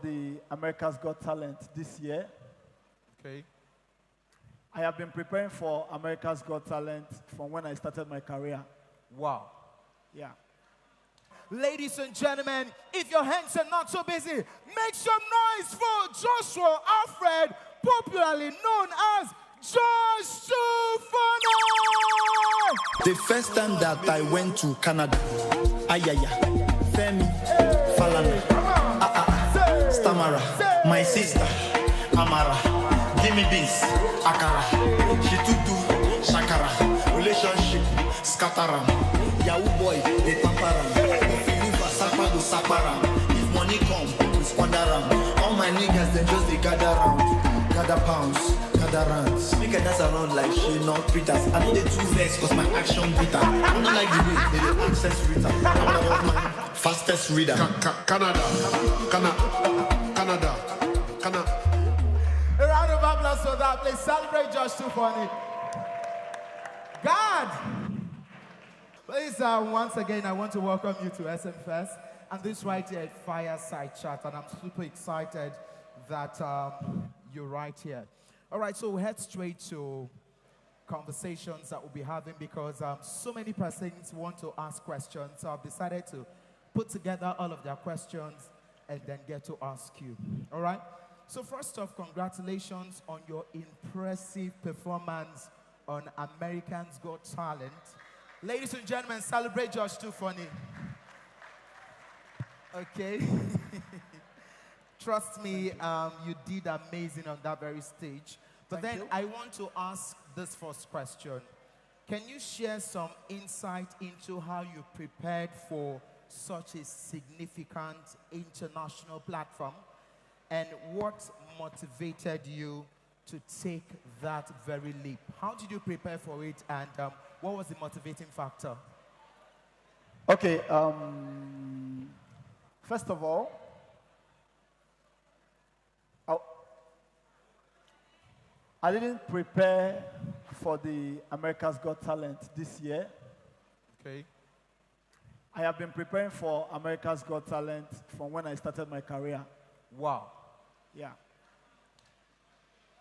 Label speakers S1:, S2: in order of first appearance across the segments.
S1: the America's Got Talent this year.
S2: Okay.
S1: I have been preparing for America's Got Talent from when I started my career.
S2: Wow.
S1: Yeah.
S2: Ladies and gentlemen, if your hands are not so busy, make some noise for Joshua Alfred, popularly known as Josh2Funny!
S3: The first time that I went to Canada, Ayaya, Femi, Falana, Stamara, my sister, Amara, give me this, Akara, she too do, Shakara, relationship, Scataram, Yahoo boy, the Pamparam, if you leave a Sapa do Saparam, if money come, we squander am, all my niggas, then just they gather round, gather pounds, gather rands, make a dance around like she not Peters, I know the two vex, cause my action bitter, I don't like the way they access Rita, I'm one of my fastest reader.
S4: Canada.
S2: A round of applause for that. Please celebrate Josh2Funny. God! Please, once again, I want to welcome you to SMFest. And this right here at Fireside Chat. And I'm super excited that you're right here. All right, so we'll head straight to conversations that we'll be having because so many persons want to ask questions. So I've decided to put together all of their questions and then get to ask you. All right? So first off, congratulations on your impressive performance on Americans Got Talent. Ladies and gentlemen, celebrate Josh2Funny. Okay? Trust me, you did amazing on that very stage. But
S1: Thank
S2: then
S1: you.
S2: I want to ask this first question. Can you share some insight into how you prepared for such a significant international platform? And what motivated you to take that very leap? How did you prepare for it, and what was the motivating factor?
S1: Okay, first of all, I didn't prepare for the America's Got Talent this year.
S2: Okay.
S1: I have been preparing for America's Got Talent from when I started my career.
S2: Wow.
S1: Yeah.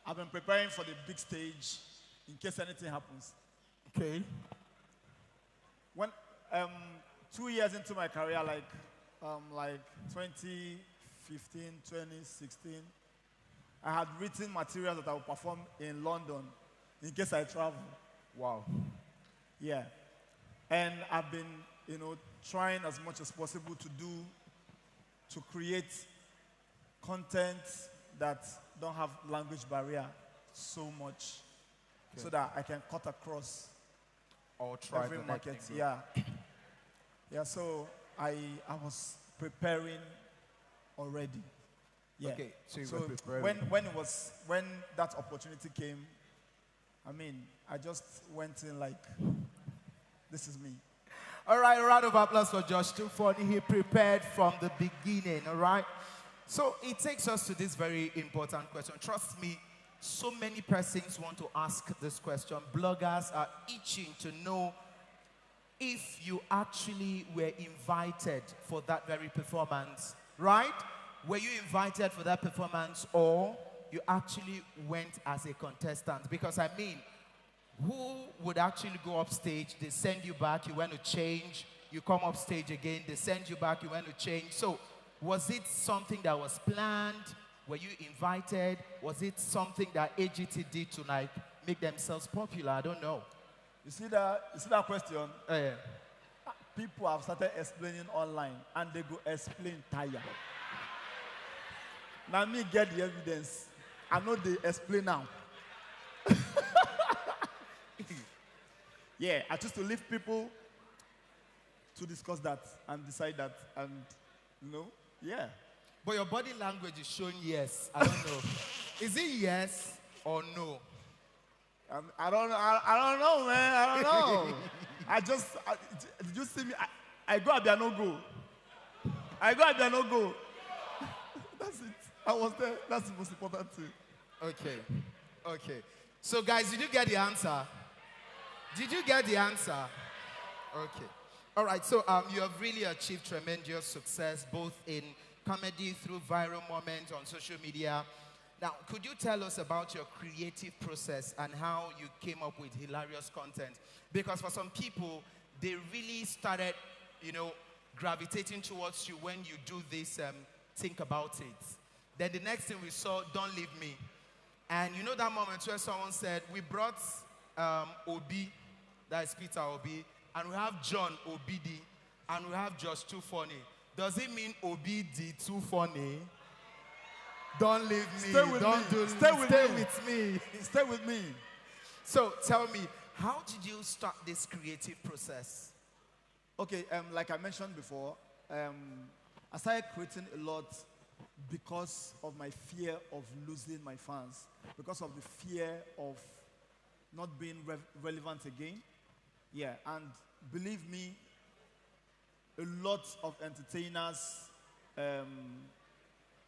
S1: I've been preparing for the big stage in case anything happens.
S2: Okay.
S1: When 2 years into my career, like 2015, 2016, I had written materials that I would perform in London in case I travel.
S2: Wow.
S1: Yeah. And I've been, trying as much as possible to create content that don't have language barrier so much, so that I can cut across
S2: Or try
S1: every
S2: the
S1: market.
S2: next thing.
S1: Yeah. Yeah, so I was preparing already. Yeah.
S2: Okay, so you were preparing.
S1: When that opportunity came, I just went in like, this is me.
S2: All right, a round of applause for Josh2Funny. He prepared from the beginning, all right? So it takes us to this very important question. Trust me, so many persons want to ask this question. Bloggers are itching to know if you actually were invited for that very performance, right? Were you invited for that performance, or you actually went as a contestant? Because who would actually go up stage, they send you back, you went to change, you come up stage again, they send you back, you went to change. So was it something that was planned? Were you invited? Was it something that AGT did to make themselves popular? I don't know.
S1: You see that question?
S2: Yeah.
S1: People have started explaining online, and they go explain tire. Now me get the evidence. I know they explain now. Yeah, I choose to leave people to discuss that and decide that, and yeah.
S2: But your body language is showing yes. I don't know. Is it yes or no?
S1: I don't know, man. I don't know. Did you see me? I go up there, no go. I go up there, no go. That's it. I was there. That's the most important thing.
S2: Okay. So, guys, did you get the answer? Did you get the answer? Okay. All right, so you have really achieved tremendous success both in comedy through viral moments on social media. Now, could you tell us about your creative process and how you came up with hilarious content? Because for some people, they really started, you know, gravitating towards you when you do this, think about it. Then the next thing we saw, Don't Leave Me. And you know that moment where someone said, we brought Obi, that is Peter Obi, and we have John Obidi, and we have Josh2Funny. Does it mean Obidi too funny? Don't leave me.
S1: Stay with
S2: Don't
S1: me.
S2: do
S1: Stay with
S2: stay
S1: me.
S2: with me.
S1: Stay with me.
S2: So tell me, how did you start this creative process?
S1: Okay, like I mentioned before, I started creating a lot because of my fear of losing my fans, because of the fear of not being relevant again. Yeah, and believe me, a lot of entertainers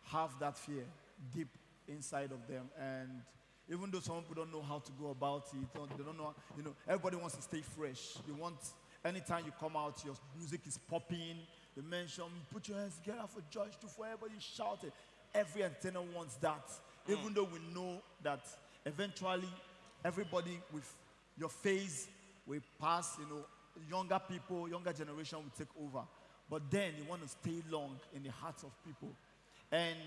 S1: have that fear deep inside of them, and even though some people don't know how to go about it, they don't know, you know, everybody wants to stay fresh. They want, anytime you come out, your music is popping. They mention, put your hands together for Josh2Funny, everybody shouted. Every entertainer wants that, even though we know that eventually everybody with your phase will pass, you know, younger people, younger generation will take over. But then you want to stay long in the hearts of people. And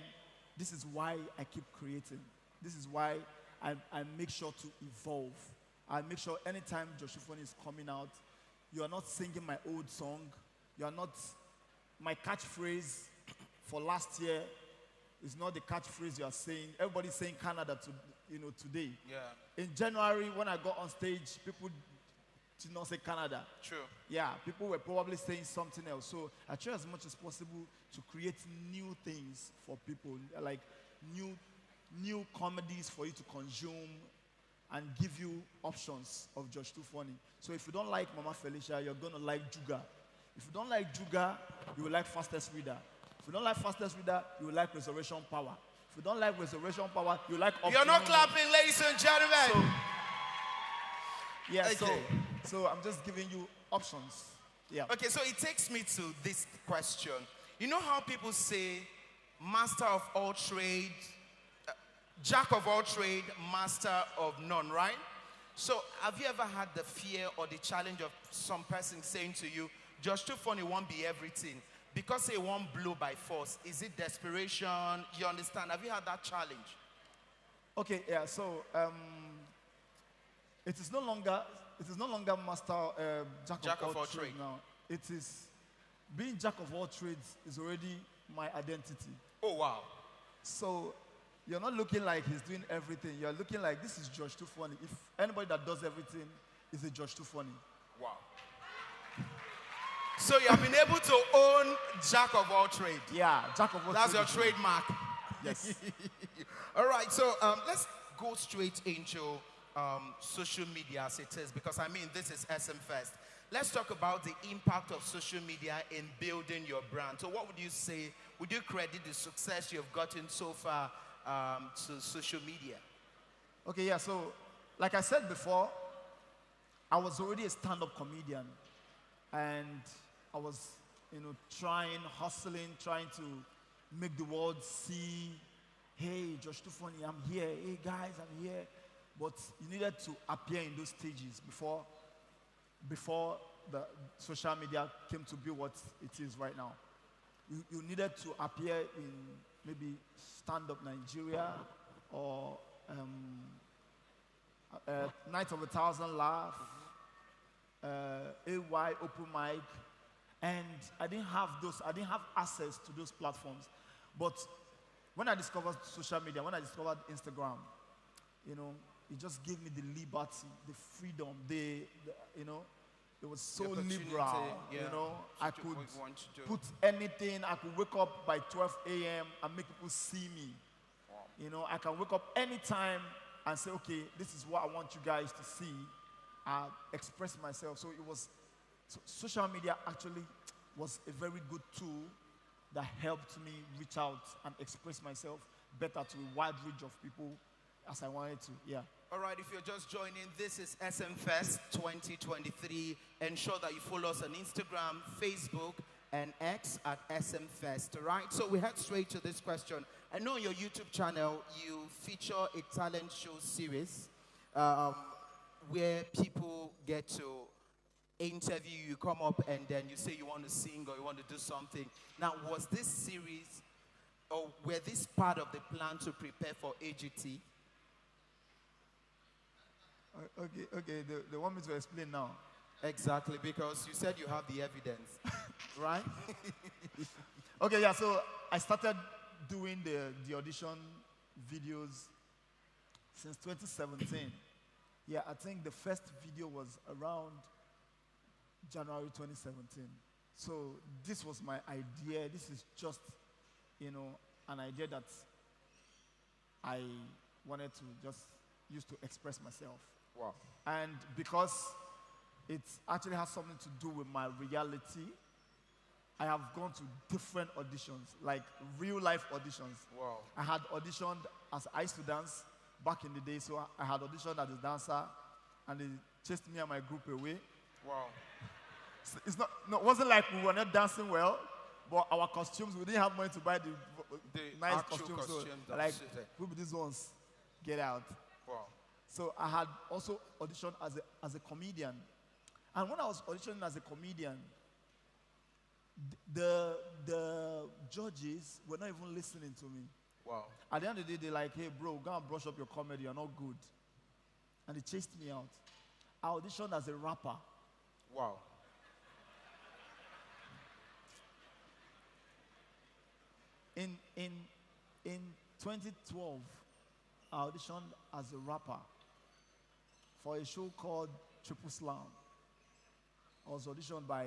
S1: this is why I keep creating. This is why I make sure to evolve. I make sure anytime Josh2Funny is coming out, you are not singing my old song. You are not, my catchphrase for last year is not the catchphrase you are saying. Everybody's saying Canada today.
S2: Yeah.
S1: In January, when I got on stage, people did not say Canada.
S2: True.
S1: Yeah, people were probably saying something else. So I try as much as possible to create new things for people, like new comedies for you to consume and give you options of Josh2Funny. So if you don't like Mama Felicia, you're going to like Juga. If you don't like Juga, you will like Fastest Reader. If you don't like Fastest Reader, you will like Resurrection Power. If you don't like Resurrection Power, you like
S2: You're not clapping, ladies and gentlemen.
S1: So, yeah,
S2: Okay.
S1: so I'm just giving you options. Yeah.
S2: Okay, so it takes me to this question. You know how people say, master of all trade, jack of all trade, master of none, right? So have you ever had the fear or the challenge of some person saying to you, Josh2Funny won't be everything, because he won't blow by force? Is it desperation? You understand? Have you had that challenge?
S1: Okay, yeah, so it is no longer master jack of all trades now. It is being jack of all trades is already my identity.
S2: Oh wow.
S1: So you're not looking like he's doing everything. You're looking like this is Josh2Funny. If anybody that does everything is a Josh2Funny.
S2: Wow. So you have been able to own jack of all trades.
S1: Yeah, jack of all trades.
S2: That's your trademark.
S1: Yes.
S2: All right, so let's go straight into social media as it is, because I mean, this is SMFest. Let's talk about the impact of social media in building your brand. So what would you say, would you credit the success you've gotten so far to social media?
S1: Okay, yeah, so like I said before, I was already a stand-up comedian, and I was, trying, hustling, trying to make the world see, hey, Josh2Funny, I'm here. Hey, guys, I'm here. But you needed to appear in those stages before the social media came to be what it is right now. You needed to appear in maybe Stand Up Nigeria or Night of 1,000 Laugh, AY Open Mic, and I didn't have access to those platforms. But when I discovered social media, when I discovered Instagram, it just gave me the liberty, the freedom, it was so liberal,
S2: yeah,
S1: I could put anything. I could wake up by 12 a.m. and make people see me. Wow. I can wake up anytime and say, okay, this is what I want you guys to see. I express myself. So social media actually was a very good tool that helped me reach out and express myself better to a wide range of people as I wanted to, yeah.
S2: All right, if you're just joining, this is SMFest 2023. Ensure that you follow us on Instagram, Facebook, and X at SMFest, right? So we head straight to this question. I know on your YouTube channel, you feature a talent show series where people get to interview you, come up, and then you say you want to sing or you want to do something. Now, was this series, or were this part of the plan to prepare for AGT?
S1: Okay, they want me to explain now.
S2: Exactly, because you said you have the evidence, right?
S1: Okay, yeah, so I started doing the audition videos since 2017. Yeah, I think the first video was around January 2017. So this was my idea. This is just, an idea that I wanted to just use to express myself.
S2: Wow.
S1: And because it actually has something to do with my reality, I have gone to different auditions, like real life auditions.
S2: Wow.
S1: I had auditioned as I used to dance back in the day, so I had auditioned as a dancer, and they chased me and my group away.
S2: Wow.
S1: So it wasn't like we were not dancing well, but our costumes, we didn't have money to buy the nice costumes. So like, who be these ones? Get out.
S2: Wow.
S1: So I had also auditioned as a comedian. And when I was auditioning as a comedian, the judges were not even listening to me.
S2: Wow.
S1: At the end of the day, they're like, hey, bro, go and brush up your comedy. You're not good. And they chased me out. I auditioned as a rapper.
S2: Wow.
S1: In 2012, I auditioned as a rapper for a show called Triple Slam. I was auditioned by,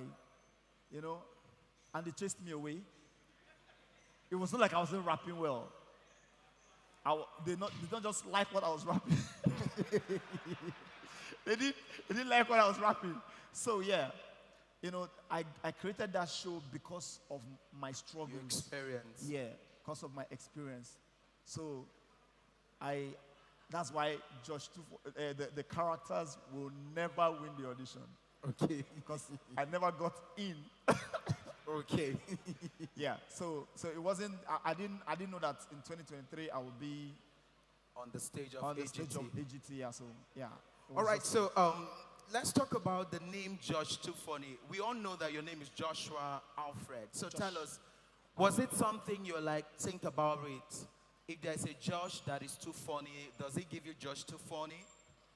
S1: and they chased me away. It was not like I wasn't rapping well. They don't just like what I was rapping. They didn't like what I was rapping. So yeah, I created that show because of my struggles.
S2: Your experience.
S1: Yeah, because of my experience. So that's why the characters will never win the audition.
S2: Okay.
S1: Because I never got in.
S2: Okay.
S1: Yeah. So it wasn't. I didn't know that in 2023 I would be
S2: on the stage of
S1: on the
S2: AGT.
S1: stage of AGT. Yeah. So yeah.
S2: All right. So let's talk about the name Josh2Funny. We all know that your name is Joshua Alfred. So tell us, was it something you're like, think about it? If there's a Josh that is too funny, does it give you Josh2Funny?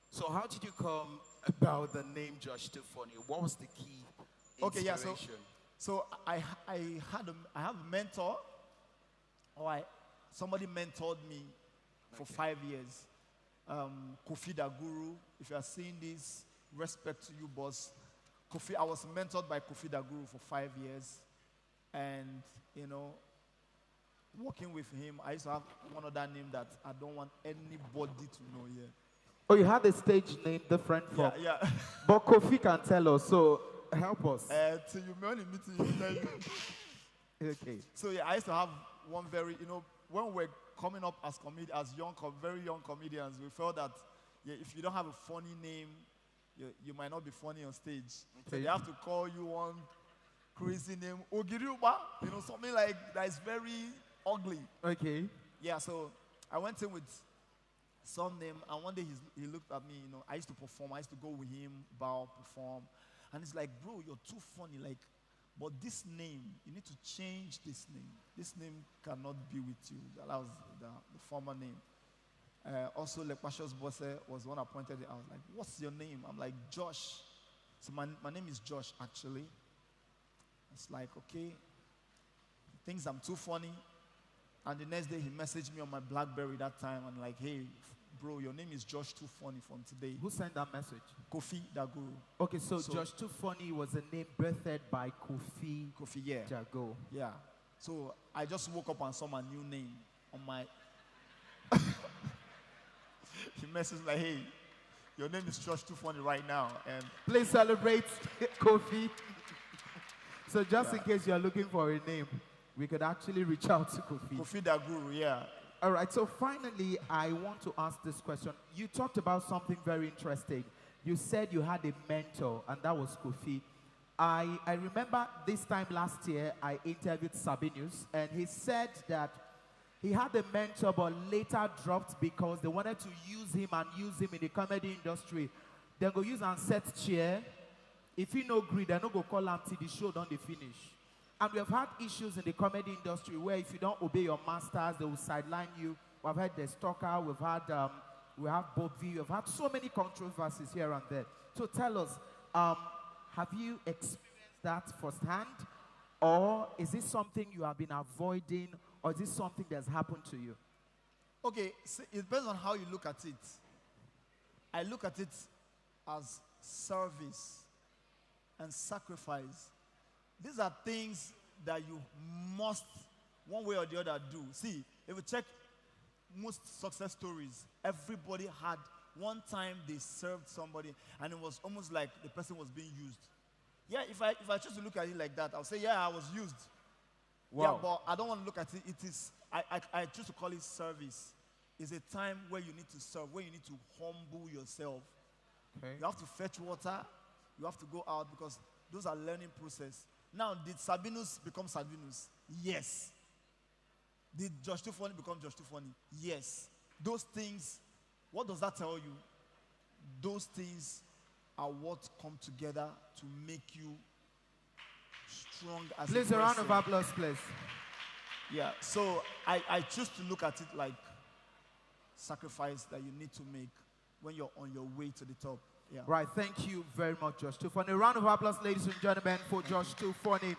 S2: So how did you come about the name Josh2Funny? What was the key inspiration?
S1: Okay, yeah, so I have a mentor, somebody mentored me for 5 years. Kofi Daguru, if you are seeing this, respect to you, boss. Kofi, I was mentored by Kofi Daguru for 5 years, and working with him, I used to have one other name that I don't want anybody to know here.
S2: Oh, you had a stage name different from.
S1: Yeah.
S2: But Kofi can tell us, so help us.
S1: So you may only meet you. Tell you.
S2: Okay.
S1: So yeah, I used to have one very, when we were coming up as very young comedians, we felt that if you don't have a funny name, you might not be funny on stage. Okay. So they have to call you one crazy name, Ogiriuba, something like that is very ugly.
S2: Okay.
S1: Yeah, so I went in with some name, and one day he looked at me, I used to perform, I used to go with him, bow, perform, and he's like, bro, you're too funny, but this name, you need to change this name. This name cannot be with you. That was the former name. Also, Lekpashos Bosse was the one appointed. I was like, what's your name? I'm like, Josh. So my name is Josh, actually. It's like, okay, he thinks I'm too funny. And the next day, he messaged me on my BlackBerry that time and like, hey, bro, your name is Josh2Funny from today.
S2: Who sent that message?
S1: Kofi Daguru.
S2: Okay, so Josh2Funny was a name birthed by Kofi.
S1: Kofi, yeah.
S2: Jago.
S1: Yeah. So I just woke up and saw my new name on my... He messaged like, hey, your name is Josh2Funny right now. And
S2: please celebrate Kofi. So just in case you're looking for a name, we could actually reach out to Kofi.
S1: Kofi Daguru, yeah.
S2: All right, so finally, I want to ask this question. You talked about something very interesting. You said you had a mentor, and that was Kofi. I remember this time last year, I interviewed Sabinus, and he said that he had a mentor, but later dropped because they wanted to use him in the comedy industry. They go use and set chair. If he no agree, they no go call him till the show don't they finish. And we have had issues in the comedy industry where if you don't obey your masters, they will sideline you. We've had the stalker, we have Bobby, we've had so many controversies here and there. So tell us, have you experienced that firsthand? Or is this something you have been avoiding? Or is this something that's happened to you?
S1: Okay, so it depends on how you look at it. I look at it as service and sacrifice. These are things that you must, one way or the other, do. See, if you check most success stories, everybody had one time they served somebody and it was almost like the person was being used. Yeah, if I choose to look at it like that, I'll say, yeah, I was used.
S2: Wow.
S1: Yeah, but I don't want to look at it. It is, I choose to call it service. It's a time where you need to serve, where you need to humble yourself.
S2: Okay.
S1: You have to fetch water. You have to go out because those are learning process. Now, did Sabinus become Sabinus? Yes. Did Josh2Funny become Josh2Funny? Yes. Those things, what does that tell you? Those things are what come together to make you strong as a person.
S2: Please, a round of applause, please.
S1: Yeah, so I choose to look at it like sacrifice that you need to make when you're on your way to the top. Yeah.
S2: Right, thank you very much, Josh2Funny. A round of applause, ladies and gentlemen, for Josh2Funny.